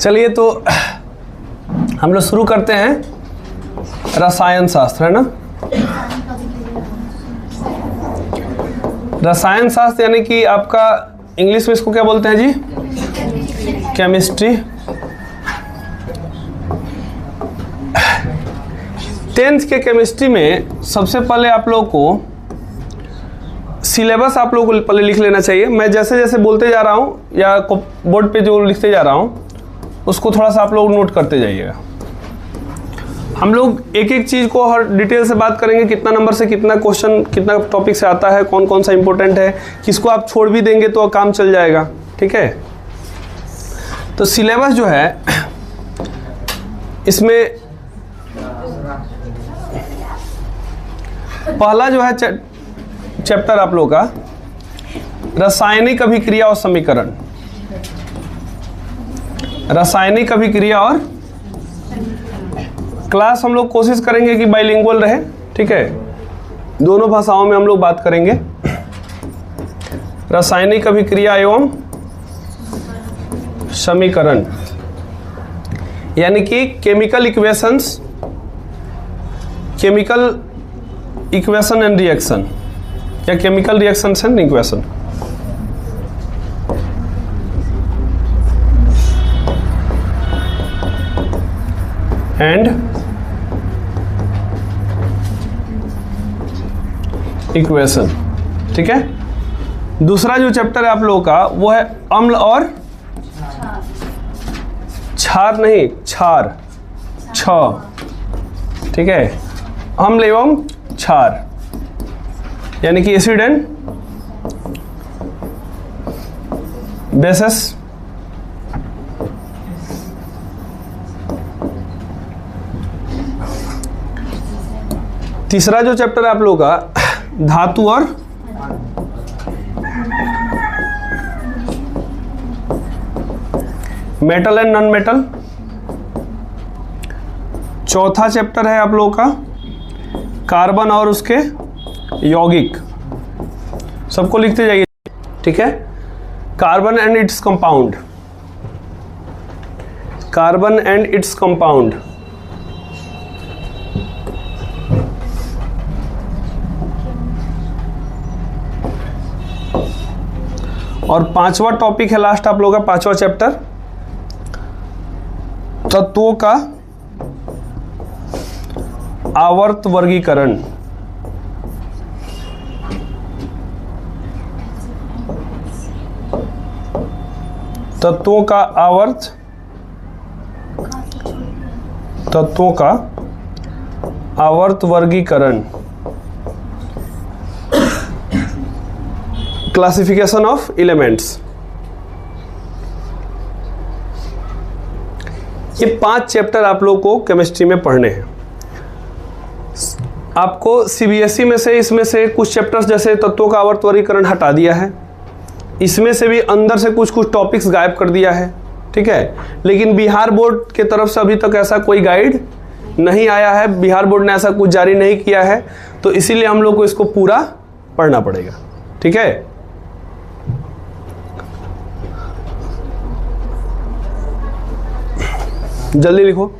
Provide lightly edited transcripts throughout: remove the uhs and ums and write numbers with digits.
चलिए तो हम लोग शुरू करते हैं रसायन शास्त्र, है ना। रसायन शास्त्र यानी कि आपका इंग्लिश में इसको क्या बोलते हैं जी? केमिस्ट्री। 10th के केमिस्ट्री में सबसे पहले आप लोगों को सिलेबस आप लोगों को पहले लिख लेना चाहिए। मैं जैसे जैसे बोलते जा रहा हूँ या बोर्ड पे जो लिखते जा रहा हूँ उसको थोड़ा सा आप लोग नोट करते जाइएगा। हम लोग एक एक चीज़ को हर डिटेल से बात करेंगे, कितना नंबर से कितना क्वेश्चन कितना टॉपिक से आता है, कौन कौन सा इंपॉर्टेंट है, किसको आप छोड़ भी देंगे तो काम चल जाएगा, ठीक है। तो सिलेबस जो है इसमें पहला जो है चैप्टर आप लोग का रासायनिक अभिक्रिया और समीकरण। रासायनिक अभिक्रिया और क्लास हम लोग कोशिश करेंगे कि बाइलिंगुअल रहे, ठीक है, दोनों भाषाओं में हम लोग बात करेंगे। रासायनिक अभिक्रिया एवं समीकरण यानी कि केमिकल इक्वेशन एंड रिएक्शन या chemical reaction and equation. And equation, ठीक है। दूसरा जो चैप्टर है आप लोगों का वो है अम्ल और क्षार, नहीं क्षार, ठीक है, अम्ल एवं क्षार यानी कि एसिड एंड बेसेस। तीसरा जो चैप्टर है आप लोगों का धातु और मेटल एंड नॉन मेटल। चौथा चैप्टर है आप लोगों का कार्बन और उसके यौगिक। सबको लिखते जाइए, ठीक है। Carbon and its compound, carbon and its compound. और पांचवा टॉपिक है लास्ट आप लोगों का पांचवा चैप्टर तत्वों का आवर्त वर्गीकरण। तत्वों का आवर्त वर्गीकरण, क्लासिफिकेशन ऑफ एलिमेंट्स। ये 5 चैप्टर आप लोगों को केमिस्ट्री में पढ़ने हैं। आपको सीबीएसई में से इसमें से कुछ चैप्टर्स जैसे तत्वों का आवर्त वर्गीकरण हटा दिया है, इसमें से भी अंदर से कुछ कुछ टॉपिक्स गायब कर दिया है, ठीक है। लेकिन बिहार बोर्ड के तरफ से अभी तक ऐसा कोई गाइड नहीं आया है, बिहार बोर्ड ने ऐसा कुछ जारी नहीं किया है, तो इसीलिए हम लोग को इसको पूरा पढ़ना पड़ेगा, ठीक है। जल्दी लिखो।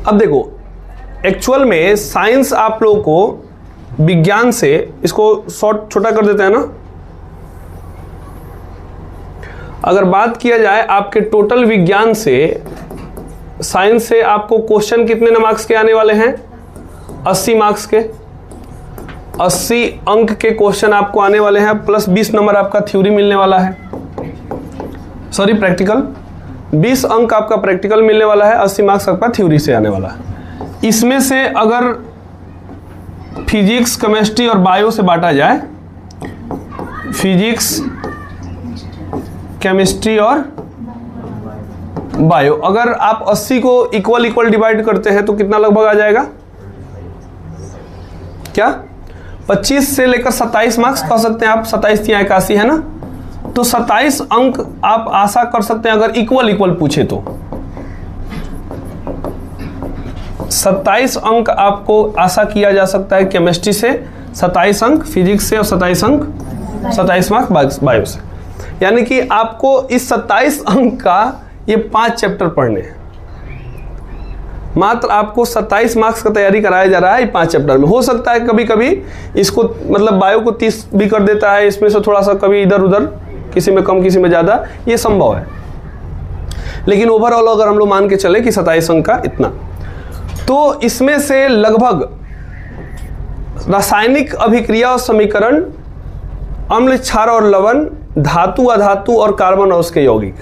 अब देखो एक्चुअल में साइंस आप लोगों को विज्ञान से, इसको शॉर्ट छोटा कर देते हैं ना। अगर बात किया जाए आपके टोटल विज्ञान से, साइंस से आपको क्वेश्चन कितने मार्क्स के आने वाले हैं? 80 मार्क्स के, 80 अंक के क्वेश्चन आपको आने वाले हैं, प्लस 20 नंबर आपका थ्योरी मिलने वाला है, सॉरी प्रैक्टिकल। 20 अंक आपका प्रैक्टिकल मिलने वाला है, 80 मार्क्स आपका थ्योरी से आने वाला है। इसमें से अगर फिजिक्स, केमिस्ट्री और बायो से बांटा जाए, फिजिक्स, केमिस्ट्री और बायो, अगर आप 80 को इक्वल डिवाइड करते हैं तो कितना लगभग आ जाएगा? क्या 25 से लेकर 27 मार्क्स कह सकते हैं आप। 27 या 81 है ना, तो 27 अंक आप आशा कर सकते हैं अगर इक्वल पूछे तो। 27 अंक आपको आशा किया जा सकता है केमिस्ट्री से, 27 अंक फिजिक्स से और 27 अंक 27 मार्क्स बायो से। यानी कि आपको इस 27 अंक का ये 5 चैप्टर पढ़ने हैं। मात्र आपको 27 मार्क्स का तैयारी कराया जा रहा है 5 चैप्टर में। हो सकता है कभी कभी इसको मतलब बायो को 30 भी कर देता है, इसमें से थोड़ा सा कभी इधर उधर, किसी में कम किसी में ज़्यादा, ये संभव है। लेकिन ओवरऑल अगर हम लोग मान के चले कि 27 अंक का इतना, तो इसमें से लगभग रासायनिक अभिक्रिया और समीकरण, अम्ल, क्षार और लवण, धातु अधातु और कार्बन और उसके यौगिक,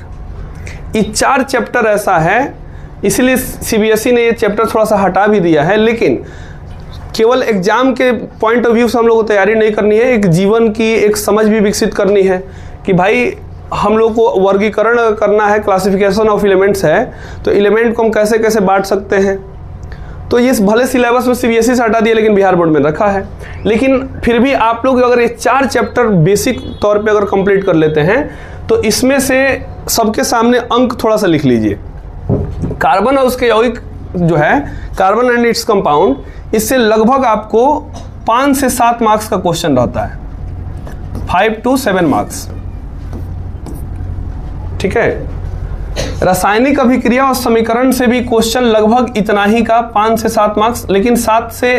ये 4 चैप्टर ऐसा है। इसलिए सीबीएसई ने ये चैप्टर थोड़ा सा हटा भी दिया है। लेकिन केवल एग्जाम के पॉइंट ऑफ व्यू से हम लोग को तैयारी नहीं करनी है, एक जीवन की एक समझ भी विकसित करनी है कि भाई हम लोग को वर्गीकरण करना है, क्लासिफिकेशन ऑफ एलिमेंट्स है, तो एलिमेंट को हम कैसे कैसे बांट सकते हैं। तो ये भले सिलेबस में सीबीएसई से हटा दिया लेकिन बिहार बोर्ड में रखा है। लेकिन फिर भी आप लोग अगर ये 4 चैप्टर बेसिक तौर पे अगर कंप्लीट कर लेते हैं तो इसमें से सबके सामने अंक थोड़ा सा लिख लीजिए। कार्बन और उसके यौगिक जो है, कार्बन एंड इट्स कंपाउंड, इससे लगभग आपको 5 से 7 मार्क्स का क्वेश्चन रहता है, 5 to 7 मार्क्स। ठीक है। रासायनिक अभिक्रिया और समीकरण से भी क्वेश्चन लगभग इतना ही का 5 से 7 मार्क्स, लेकिन 7 से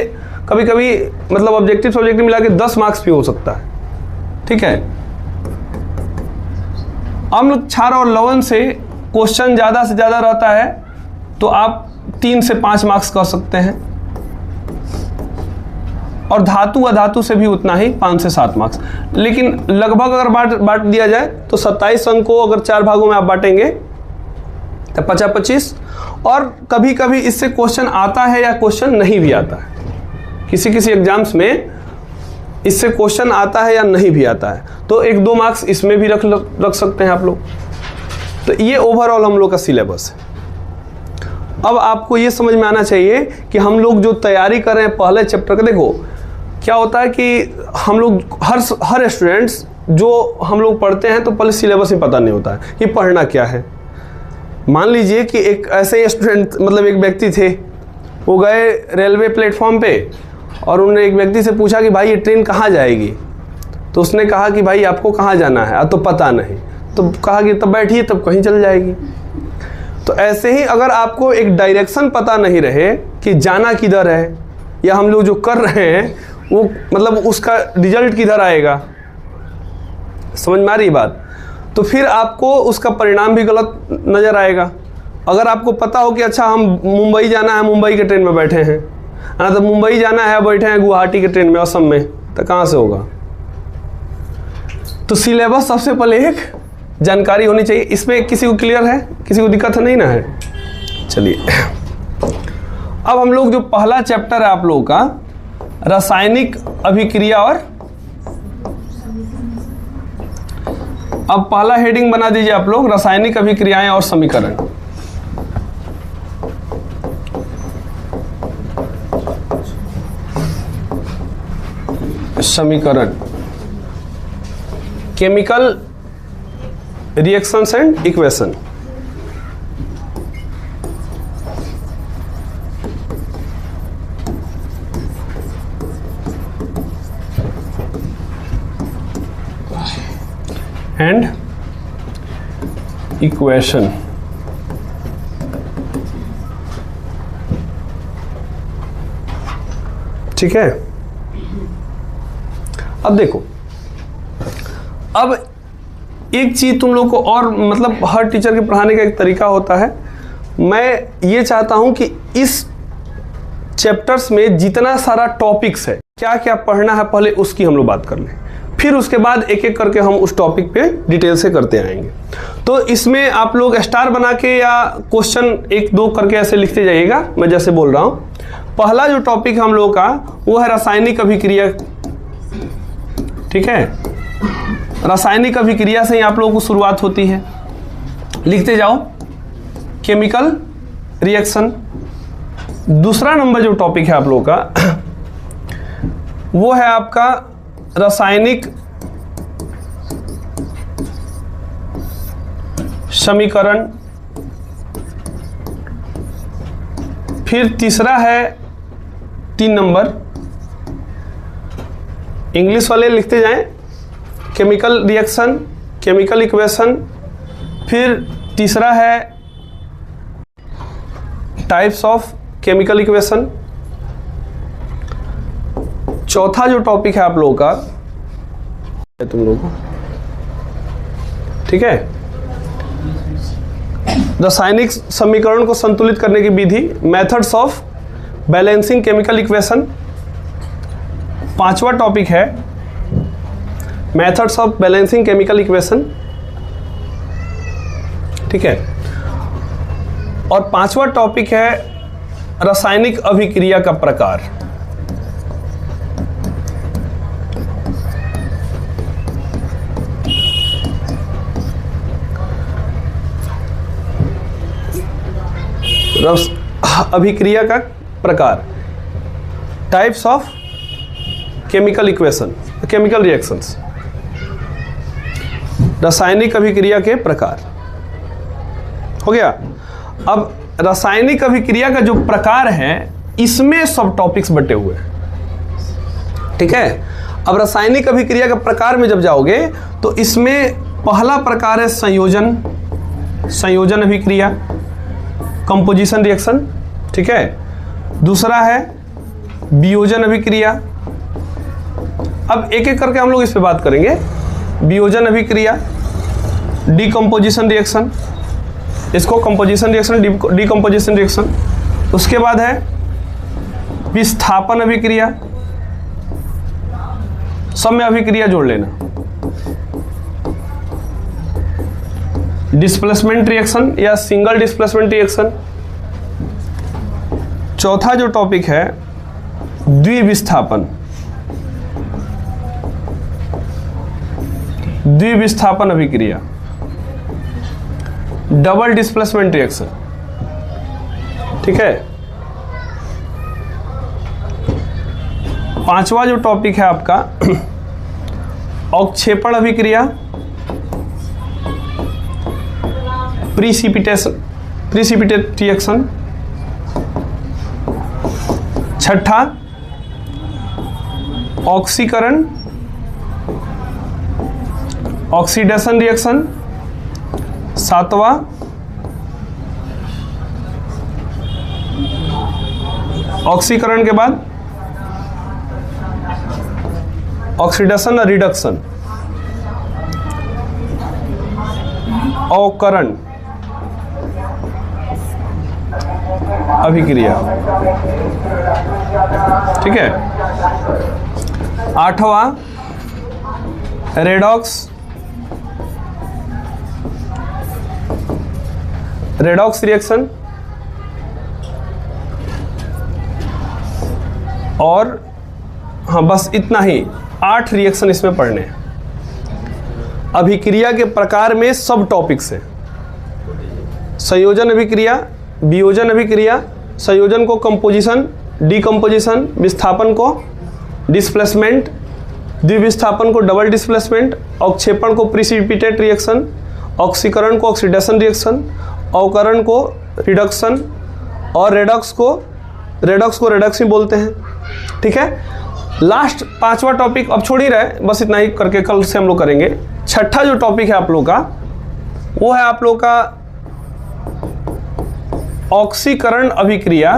कभी कभी मतलब ऑब्जेक्टिव सब्जेक्टिव मिला के 10 मार्क्स भी हो सकता है। ठीक है। अम्ल, क्षार और लवण से क्वेश्चन ज़्यादा से ज़्यादा रहता है तो आप 3 से 5 मार्क्स कर सकते हैं, और धातु अधातु से भी उतना ही 5 से 7 मार्क्स। लेकिन लगभग अगर बांट दिया जाए तो 27 अंक को अगर 4 भागों में आप बांटेंगे तो 50-25, और कभी कभी इससे क्वेश्चन आता है या क्वेश्चन नहीं भी आता है। किसी किसी एग्जाम्स में इससे क्वेश्चन आता है या नहीं भी आता है, तो 1-2 मार्क्स इसमें भी रख सकते हैं आप लोग। तो ये ओवरऑल हम लोग का सिलेबस है। अब आपको ये समझ में आना चाहिए कि हम लोग जो तैयारी कर रहे हैं पहले चैप्टर का, देखो क्या होता है कि हम लोग हर स्टूडेंट्स जो हम लोग पढ़ते हैं तो पहले सिलेबस ही पता नहीं होता है कि पढ़ना क्या है। मान लीजिए कि एक ऐसे स्टूडेंट मतलब एक व्यक्ति थे, वो गए रेलवे प्लेटफॉर्म पे और उन्होंने एक व्यक्ति से पूछा कि भाई ये ट्रेन कहाँ जाएगी, तो उसने कहा कि भाई आपको कहाँ जाना है, तो पता नहीं, तो कहा कि तब बैठिए तब कहीं चल जाएगी। तो ऐसे ही अगर आपको एक डायरेक्शन पता नहीं रहे कि जाना किधर है, या हम लोग जो कर रहे हैं वो मतलब उसका रिजल्ट किधर आएगा, समझ में आ रही बात, तो फिर आपको उसका परिणाम भी गलत नज़र आएगा। अगर आपको पता हो कि अच्छा हम मुंबई जाना है, मुंबई के ट्रेन में बैठे हैं, ना तो मुंबई जाना है बैठे हैं गुवाहाटी के ट्रेन में, असम में, तो कहाँ से होगा। तो सिलेबस सबसे पहले एक जानकारी होनी चाहिए। इसमें किसी को क्लियर है, किसी को दिक्कत है नहीं ना है। चलिए अब हम लोग जो पहला चैप्टर है आप लोगों का रासायनिक अभिक्रिया, और अब पहला हेडिंग बना दीजिए आप लोग रासायनिक अभिक्रियाएं और समीकरण। समीकरण, chemical reactions and equation. And equation. ठीक है। अब देखो, अब एक चीज तुम लोग को, और मतलब हर टीचर के पढ़ाने का एक तरीका होता है। मैं ये चाहता हूं कि इस चैप्टर्स में जितना सारा टॉपिक्स है, क्या क्या पढ़ना है, पहले उसकी हम लोग बात कर लें, फिर उसके बाद एक एक करके हम उस टॉपिक पे डिटेल से करते आएंगे। तो इसमें आप लोग स्टार बना के या क्वेश्चन 1-2 करके ऐसे लिखते जाइएगा, मैं जैसे बोल रहा हूं। पहला जो टॉपिक हम लोग का वो है रासायनिक अभिक्रिया। ठीक है। रासायनिक अभिक्रिया से ही आप लोगों को शुरुआत होती है, लिखते जाओ केमिकल रिएक्शन। दूसरा नंबर जो टॉपिक है आप लोगों का वो है आपका रासायनिक समीकरण। फिर तीसरा है 3 नंबर, इंग्लिश वाले लिखते जाएं, केमिकल रिएक्शन। केमिकल इक्वेशन, फिर तीसरा है टाइप्स ऑफ केमिकल इक्वेशन, चौथा जो टॉपिक है आप लोगों का तुम लोगों को, ठीक है, रासायनिक समीकरण को संतुलित करने की विधि, methods of balancing chemical equation. पांचवा टॉपिक है methods of balancing chemical equation, ठीक है, और पांचवा टॉपिक है रासायनिक अभिक्रिया का प्रकार। अभिक्रिया का प्रकार, types of chemical equation, chemical reactions, रासायनिक अभिक्रिया के प्रकार हो गया। अब रासायनिक अभिक्रिया का जो प्रकार है इसमें सब टॉपिक्स बटे हुए हैं, ठीक है। अब रासायनिक अभिक्रिया का प्रकार में जब जाओगे तो इसमें पहला प्रकार है संयोजन, संयोजन अभिक्रिया, कंपोजिशन रिएक्शन, ठीक है। दूसरा है वियोजन अभिक्रिया। अब एक एक करके हम लोग इस पे बात करेंगे। वियोजन अभिक्रिया, डीकंपोजिशन रिएक्शन, इसको कंपोजिशन रिएक्शन, डीकंपोजिशन रिएक्शन। उसके बाद है विस्थापन अभिक्रिया, सब में अभिक्रिया जोड़ लेना। डिस्प्लेसमेंट रिएक्शन या सिंगल डिस्प्लेसमेंट रिएक्शन। चौथा जो टॉपिक है द्विविस्थापन, द्विविस्थापन अभिक्रिया, डबल डिस्प्लेसमेंट रिएक्शन, ठीक है। पांचवा जो टॉपिक है आपका अवक्षेपण अभिक्रिया, प्रीसिपिटेट रिएक्शन। छठा ऑक्सीकरण, ऑक्सीडेशन रिएक्शन। सातवां ऑक्सीकरण के बाद ऑक्सीडेशन और रिडक्शन, अवकरण अभिक्रिया, ठीक है। आठवां रेडॉक्स, रेडॉक्स रिएक्शन। और हाँ बस इतना ही, 8 रिएक्शन इसमें पढ़ने हैं। अभिक्रिया के प्रकार में सब टॉपिक्स हैं। संयोजन अभिक्रिया, वियोजन अभिक्रिया, संयोजन को कंपोजिशन, डीकंपोजिशन, विस्थापन को डिस्प्लेसमेंट, द्विविस्थापन को डबल डिस्प्लेसमेंट, अवक्षेपण को प्रिसिपिटेट रिएक्शन, ऑक्सीकरण को ऑक्सीडेशन रिएक्शन, अवकरण को रिडक्शन, और रेडॉक्स को रेडॉक्स ही बोलते हैं, ठीक है। लास्ट पांचवा टॉपिक अब छोड़ ही रहे, बस इतना ही करके कल से हम लोग करेंगे। छठा जो टॉपिक है आप लोग का वो है आप लोग का ऑक्सीकरण अभिक्रिया,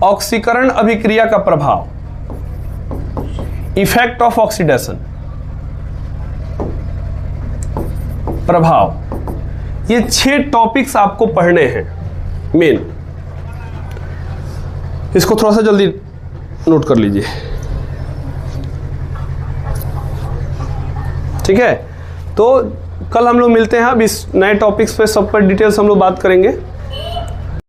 ऑक्सीकरण अभिक्रिया का प्रभाव, इफेक्ट ऑफ ऑक्सीडेशन, प्रभाव। ये 6 टॉपिक्स आपको पढ़ने हैं मेन। इसको थोड़ा सा जल्दी नोट कर लीजिए, ठीक है। तो कल हम लोग मिलते हैं। अब इस नए टॉपिक्स पे सब पर डिटेल्स हम लोग बात करेंगे।